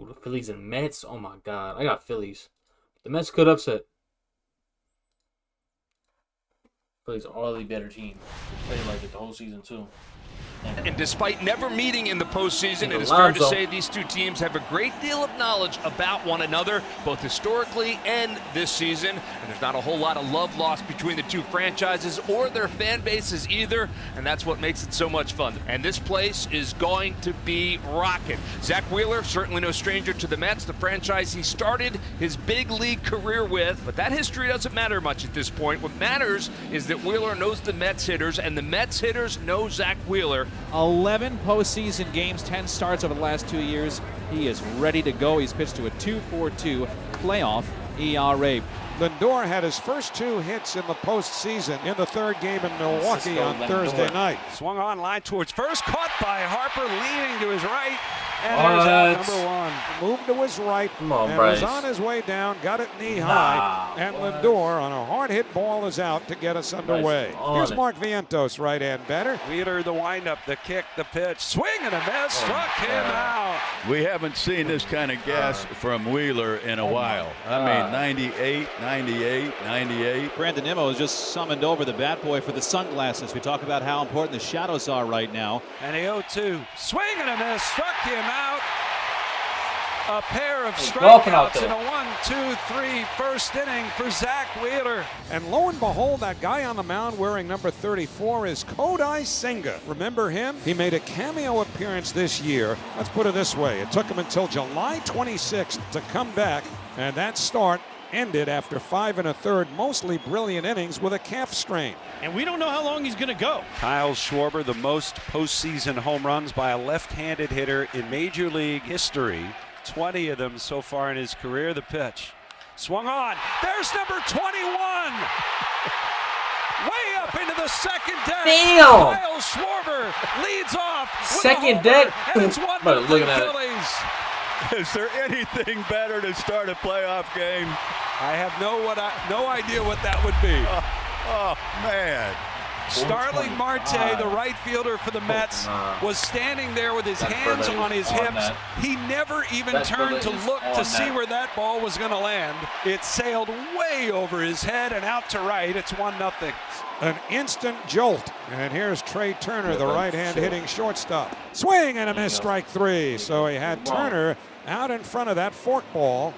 Ooh, the Phillies and Mets. Oh my God, I got Phillies. The Mets could upset. Phillies are the better team. They played like it the whole season too. And despite never meeting in the postseason, it is fair to say these two teams have a great deal of knowledge about one another, both historically and this season. And there's not a whole lot of love lost between the two franchises or their fan bases either. And that's what makes it so much fun. And this place is going to be rocking. Zach Wheeler, certainly no stranger to the Mets, the franchise he started his big league career with. But that history doesn't matter much at this point. What matters is that Wheeler knows the Mets hitters, and the Mets hitters know Zach Wheeler. 11 postseason games, 10 starts over the last 2 years. He is ready to go. He's pitched to a 2.42 playoff ERA. Lindor had his first 2 hits in the postseason in the 3rd game in Milwaukee on Thursday night. Swung on, line towards first, caught by Harper, leaning to his right. And there's out number 1. Moved to his right and Bryce. was on his way down, got it knee high. And Lindor on a hard hit ball is out to get us underway. Here's Mark Vientos, right-hand batter. Wheeler, the windup, the kick, the pitch, swing and a miss, struck him out. We haven't seen this kind of gas from Wheeler in a while. I mean, 98, 98, 98. Brandon Nimmo has just summoned over the bat boy for the sunglasses. We talk about how important the shadows are right now. And the 0-2, swing and a miss, struck him out. A pair of strikeouts in a 1-2-3 first inning for Zach Wheeler. And lo and behold, that guy on the mound wearing number 34 is Kodai Senga. Remember him? He made a cameo appearance this year. Let's put it this way. It took him until July 26th to come back, and that start ended after 5 1/3 mostly brilliant innings with a calf strain. And we don't know how long he's going to go. Kyle Schwarber, the most postseason home runs by a left-handed hitter in Major League history. 20 of them so far in his career. The pitch. Swung on. There's number 21. Way up into the second deck. Damn! Kyle Schwarber leads off. Second deck? And it's 1-0 Looking at it. Phillies. Is there anything better to start a playoff game? I have no idea what that would be. Oh, man. Starling Marte, the right fielder for the Mets, was standing there with his hands on his hips. He never even turned to look to see where that ball was going to land. It sailed way over his head and out to right. It's 1-0. An instant jolt. And here's Trey Turner, the right-hand hitting shortstop. Swing and a miss, strike 3. So he had Turner out in front of that forkball.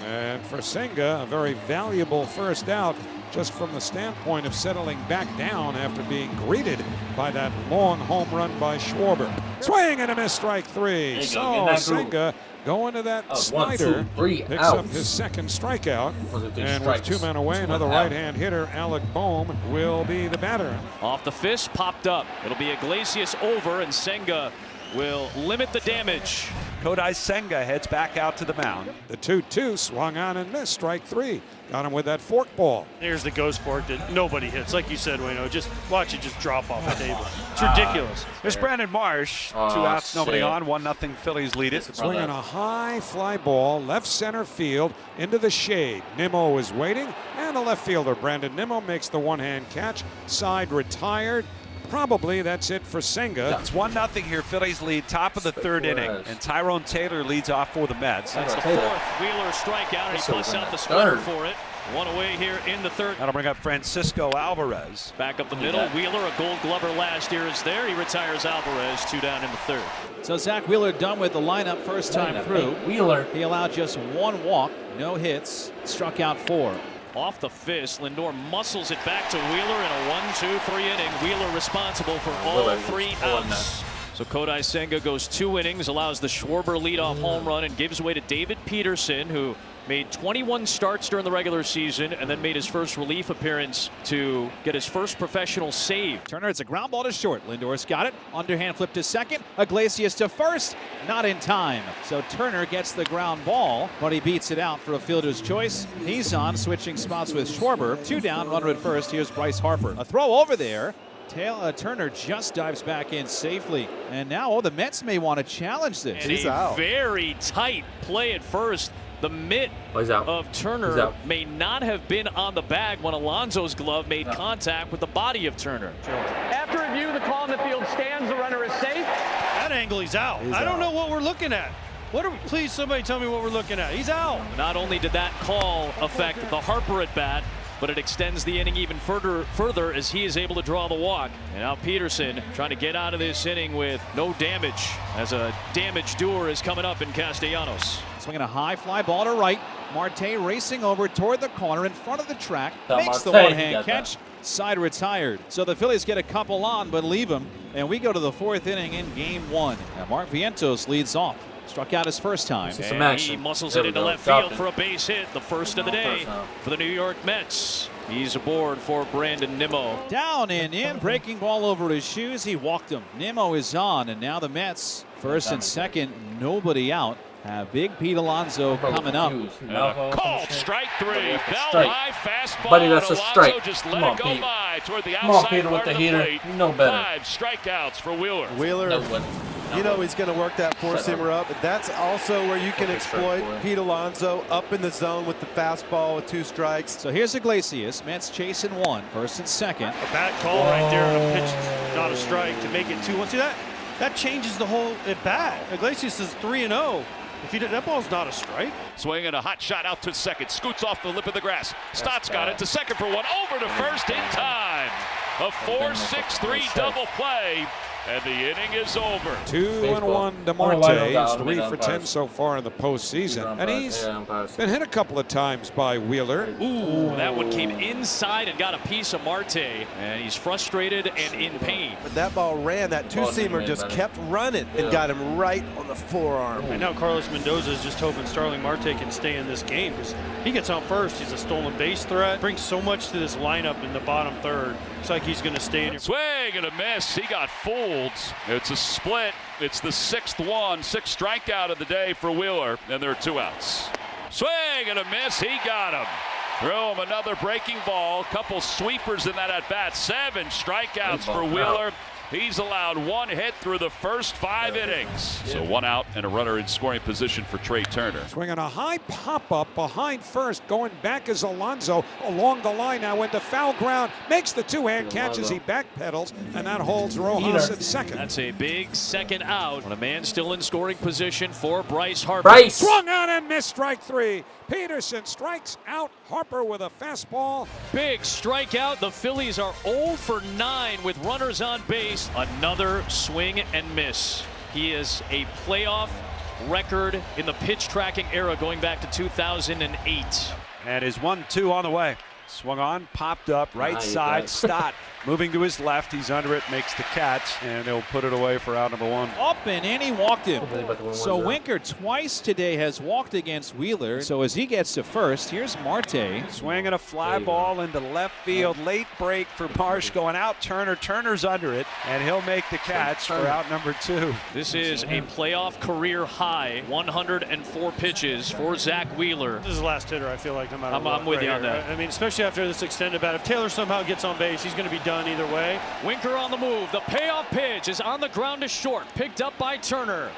And for Senga, a very valuable first out, just from the standpoint of settling back down after being greeted by that long home run by Schwarber. Swing and a miss, strike 3. So Senga going to that slider, picks up his second strikeout. And with 2 men away, another right-hand hitter, Alec Boehm, will be the batter. Off the fist, popped up. It'll be Iglesias over, and Senga will limit the damage. Kodai Senga heads back out to the mound. The 2-2 swung on and missed, strike 3. Got him with that forkball. Here's the ghost fork that nobody hits. Like you said, Wayno, just watch it just drop off the table. It's ridiculous. There's Brandon Marsh. 2 outs, nobody on. 1-0 Phillies lead it. Swinging a high fly ball, left center field, into the shade. Nimmo is waiting, and the left fielder, Brandon Nimmo, makes the one-hand catch. Side retired. Probably that's it for Senga. It's 1-0 here. Phillies lead, top of the 3rd inning. And Tyrone Taylor leads off for the Mets. That's the 4th Wheeler strikeout, and he busts out the square for it. 1 away here in the 3rd. That'll bring up Francisco Alvarez. Back up the middle. Wheeler, a Gold Glover last year, is there. He retires Alvarez. 2 down in the 3rd. So Zach Wheeler done with the lineup first time through. Wheeler. He allowed just 1 walk, no hits, struck out 4. Off the fist, Lindor muscles it back to Wheeler in a 1-2-3 inning. Wheeler responsible for all 3 outs. So Kodai Senga goes 2 innings, allows the Schwarber leadoff home run, and gives way to David Peterson, who made 21 starts during the regular season and then made his first relief appearance to get his first professional save. Turner, it's a ground ball to short. Lindor's got it. Underhand flip to second. Iglesias to first. Not in time. So Turner gets the ground ball, but he beats it out for a fielder's choice. He's on, switching spots with Schwarber. 2 down, runner at first. Here's Bryce Harper. A throw over there. Turner just dives back in safely. And now, the Mets may want to challenge this. And he's out. Very tight play at first. The mitt of Turner may not have been on the bag when Alonso's glove made contact with the body of Turner. After review, the call in the field stands. The runner is safe. That angle, he's out. I don't know what we're looking at. Please, somebody tell me what we're looking at. He's out. Not only did that call affect the Harper at bat, but it extends the inning even further as he is able to draw the walk. And now Peterson trying to get out of this inning with no damage, as a damage doer is coming up in Castellanos. Swinging a high fly ball to right. Marte racing over toward the corner in front of the track. Makes the Marte, one-hand catch. Side retired. So the Phillies get a couple on, but leave them. And we go to the 4th inning in game 1. And Mark Vientos leads off. Struck out his first time. And he muscles it into left field for a base hit, the first of the day for the New York Mets. He's aboard for Brandon Nimmo. Down and in, breaking ball over his shoes. He walked him. Nimmo is on, and now the Mets, first and second, nobody out. Have Big Pete Alonso coming up. Called strike 3. Bell high fastball. Buddy, that's a strike. Just Come let on, it go Pete. by toward the Come on, outside Peter, with part the of the heater. plate. You know better. 5 strikeouts for Wheeler. Wheeler, you know he's going to work that four-seamer up. That's also where you can exploit Pete Alonso up in the zone with the fastball with 2 strikes. So here's Iglesias. Mets chasing 1, first and second. A bad call right there on a pitch, not a strike, to make it 2-1. See that? That changes the whole at bat. Iglesias is 3-0. If he did, that ball's not a strike. Swinging a hot shot out to second. Scoots off the lip of the grass. Stott's got it to second for 1. Over to first in time. A 4-6-3 double play. And the inning is over. 2-1 to Marte. He's 3 for 10 so far in the postseason. And he's been hit a couple of times by Wheeler. Ooh, that one came inside and got a piece of Marte. And he's frustrated and in pain. But that ball ran. That 2-seamer just kept running and got him right on the forearm. And now Carlos Mendoza is just hoping Starling Marte can stay in this game, because he gets on first. He's a stolen base threat. Brings so much to this lineup in the bottom third. Looks like he's going to stay in here. Swing and a miss. He got fooled. It's a split. It's the 6th one. 6th strikeout of the day for Wheeler, and there are 2 outs. Swing and a miss. He got him. Throw him another breaking ball. Couple sweepers in that at bat. 7 strikeouts for Wheeler. He's allowed 1 hit through the first 5 innings. So 1 out and a runner in scoring position for Trey Turner. Swinging a high pop-up behind first. Going back is Alonso along the line now into foul ground. Makes the 2-hand catch as he backpedals, and that holds Rojas at second. That's a big second out. When a man still in scoring position for Bryce Harper. Bryce! Swung out and missed, strike 3. Peterson strikes out Harper with a fastball. Big strikeout. The Phillies are 0 for 9 with runners on base. Another swing and miss. He is a playoff record in the pitch tracking era going back to 2008. And his 1-2 on the way. Swung on, popped up, right side, Stott moving to his left. He's under it, makes the catch, and he'll put it away for out number 1. Up and in, he walked him. So Winker twice today has walked against Wheeler. So as he gets to first, here's Marte. Swinging a fly ball into left field. Late break for Marsh going out. Turner's under it, and he'll make the catch for out number 2. This is a playoff career high, 104 pitches for Zach Wheeler. This is the last hitter, I feel like, no matter what. I'm with you on that. I mean, especially after this extended bat. If Taylor somehow gets on base, he's going to be done either way. Winker on the move. The payoff pitch is on the ground to short. Picked up by Turner.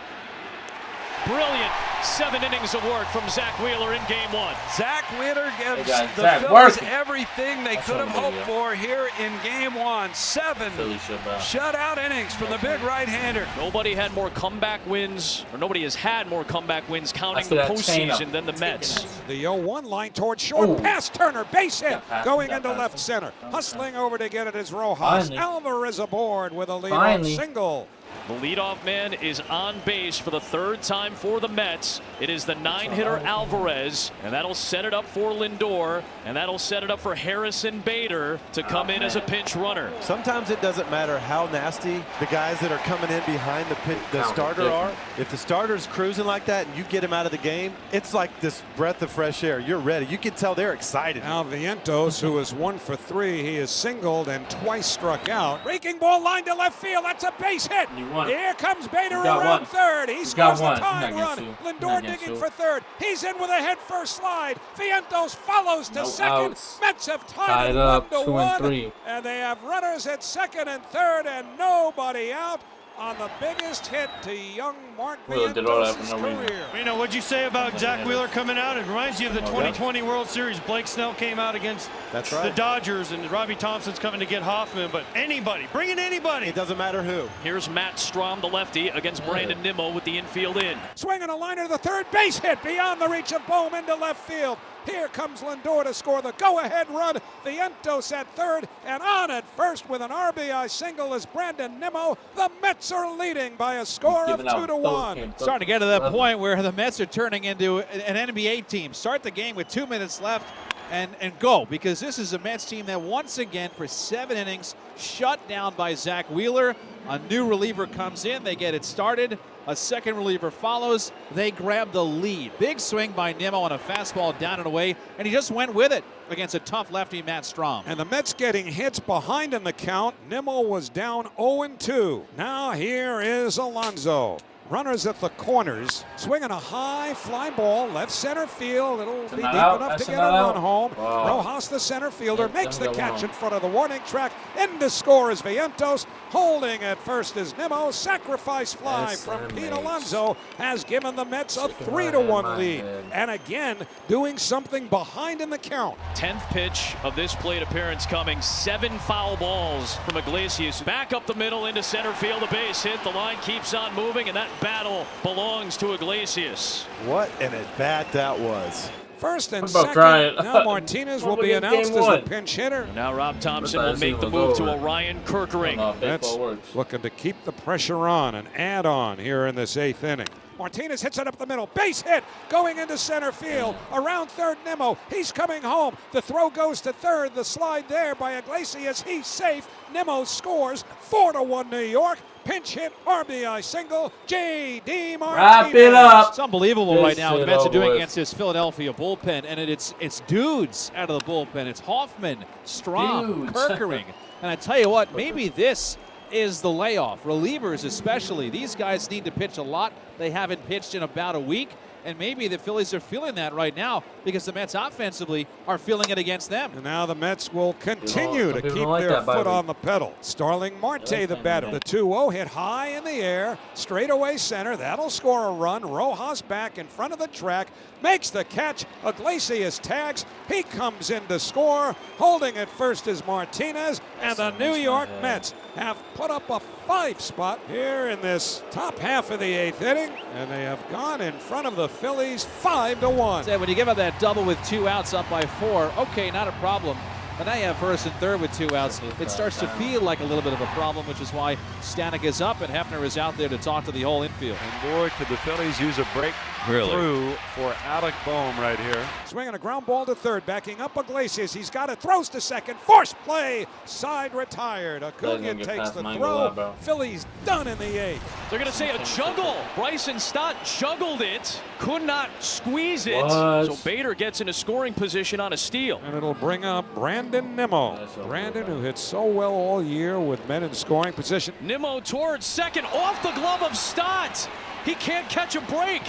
Brilliant 7 innings of work from Zach Wheeler in game 1. Zach Wheeler gives the Zach Phillies working. everything they could have hoped for here in game 1. 7 shutout innings from the big right-hander. Nobody had more comeback wins, or nobody has had more comeback wins counting the postseason than the Mets. The 0-1 line towards short. Past Turner, base hit. Going into left center. Hustling over to get it is Rojas. Alvarez aboard with a leadoff single. The leadoff man is on base for the 3rd time for the Mets. It is the 9-hitter Alvarez, and that'll set it up for Lindor, and that'll set it up for Harrison Bader to come in as a pinch runner. Sometimes it doesn't matter how nasty the guys that are coming in behind the starter are. If the starter's cruising like that and you get him out of the game, it's like this breath of fresh air. You're ready. You can tell they're excited. Now Vientos, who is 1 for 3, he is singled and twice struck out. Breaking ball line to left field. That's a base hit. Here comes Bader around third. He scores the tying run. Lindor digging for third. He's in with a head first slide. Vientos follows to second. Outs. Mets have tied it up 1-1. 2-3. And they have runners at second and third and nobody out. on the biggest hit to young Mark Wheeler did all that for Vientos' no reason. career. You know, what'd you say about Zach Wheeler coming out? It reminds you of the 2020 World Series. Blake Snell came out against the Dodgers, and Robbie Thompson's coming to get Hoffman. But anybody, bring in anybody. It doesn't matter who. Here's Matt Strom, the lefty, against Brandon Nimmo with the infield in. Swinging a liner to the third base hit beyond the reach of Bohm into left field. Here comes Lindor to score the go-ahead run. Vientos at third, and on at first with an RBI single is Brandon Nimmo. The Mets are leading by a score of 2-1. Starting to get to that point where the Mets are turning into an NBA team. Start the game with 2 minutes left and go, because this is a Mets team that once again for 7 innings shut down by Zach Wheeler. A new reliever comes in, they get it started. A second reliever follows. They grab the lead. Big swing by Nimmo on a fastball down and away, and he just went with it against a tough lefty, Matt Strom. And the Mets getting hits behind in the count. Nimmo was down 0-2. Now here is Alonso. Runners at the corners, swinging a high fly ball, left center field. It'll be deep enough to get a run home. Rojas, the center fielder, makes the catch in front of the warning track. In to score is Vientos. Holding at first is Nimmo. Sacrifice fly from Pete Alonso has given the Mets a 3-1 lead. And again, doing something behind in the count. 10th pitch of this plate appearance coming. 7 foul balls from Iglesias. Back up the middle into center field. A base hit. The line keeps on moving, and that battle belongs to Iglesias. What an at-bat that was. First and second. Now Martinez will be announced as the pinch hitter. Now Rob Thompson will make the move to Orion Kerkering. That's looking to keep the pressure on and add on here in this 8th inning. Martinez hits it up the middle. Base hit going into center field. Around third, Nimmo. He's coming home. The throw goes to third. The slide there by Iglesias. He's safe. Nimmo scores. 4-1 New York. Pinch hit, RBI single, J.D. Martinez. Wrap it up. It's unbelievable right now what the Mets are doing against this Philadelphia bullpen, and it's dudes out of the bullpen. It's Hoffman, Strom, Kerkering. And I tell you what, maybe this is the layoff. Relievers especially. These guys need to pitch a lot. They haven't pitched in about a week. And maybe the Phillies are feeling that right now because the Mets offensively are feeling it against them. And now the Mets will continue to keep their foot on the pedal. Starling Marte, the batter. The 2-0 hit high in the air, straightaway center. That'll score a run. Rojas back in front of the track, makes the catch. Iglesias tags. He comes in to score. Holding at first is Martinez. And the New York Mets have put up a 5 spot here in this top half of the 8th inning. And they have gone in front of the Phillies 5-1. When you give up that double with 2 outs up by 4, okay, not a problem. But now you have first and third with 2 outs. It starts to feel like a little bit of a problem, which is why Stanek is up and Hefner is out there to talk to the whole infield. And boy, could the Phillies use a break through for Alec Bohm right here. Swinging a ground ball to third, backing up Iglesias. He's got it, throws to second, force play, side retired. Acuna takes the throw. Phillies done in the 8th. They're going to say a juggle. Bryson Stott juggled it, could not squeeze it. So Bader gets in a scoring position on a steal. And it'll bring up Brandon Nimmo. Brandon, who hit so well all year with men in scoring position. Nimmo towards second, off the glove of Stott. He can't catch a break.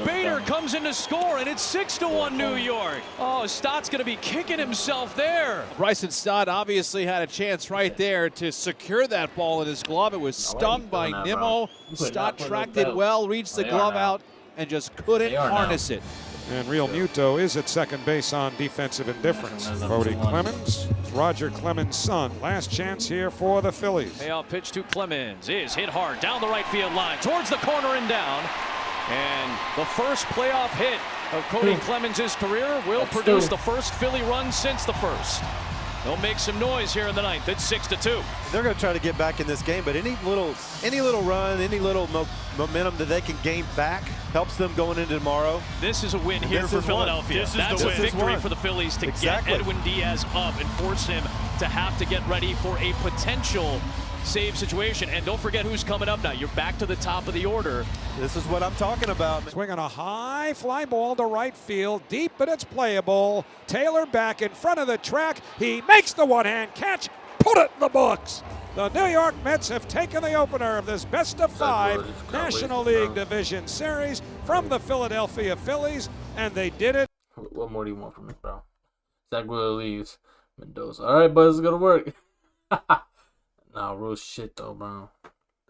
Bader comes in to score, and it's 6-1 New York. Oh, Stott's going to be kicking himself there. Bryson Stott obviously had a chance right there to secure that ball in his glove. It was stung by Nimmo. Stott tracked it well, reached the glove out, and just couldn't harness it. And Real Muto is at second base on defensive indifference. Cody Clemens, Roger Clemens' son. Last chance here for the Phillies. Payoff pitch to Clemens is hit hard down the right field line, towards the corner and down. And the first playoff hit of Cody Clemens' career will produce the first Philly run since the first. They'll make some noise here in the 9th. It's 6-2. They're going to try to get back in this game, but any little run, any little momentum that they can gain back helps them going into tomorrow. This is a win here for Philadelphia. That's a victory for the Phillies to get Edwin Diaz up and force him to have to get ready for a potential save situation. And don't forget who's coming up now. You're back to the top of the order. This is what I'm talking about. Swinging a high fly ball to right field, deep, but it's playable. Taylor back in front of the track. He makes the one-hand catch. Put it in the books. The New York Mets have taken the opener of this best-of-5 National League Division Series from the Philadelphia Phillies, and they did it. What more do you want from me, bro? Zach Wheeler leaves. Mendoza. All right, bud, it's going to work. Nah, real shit, though, bro.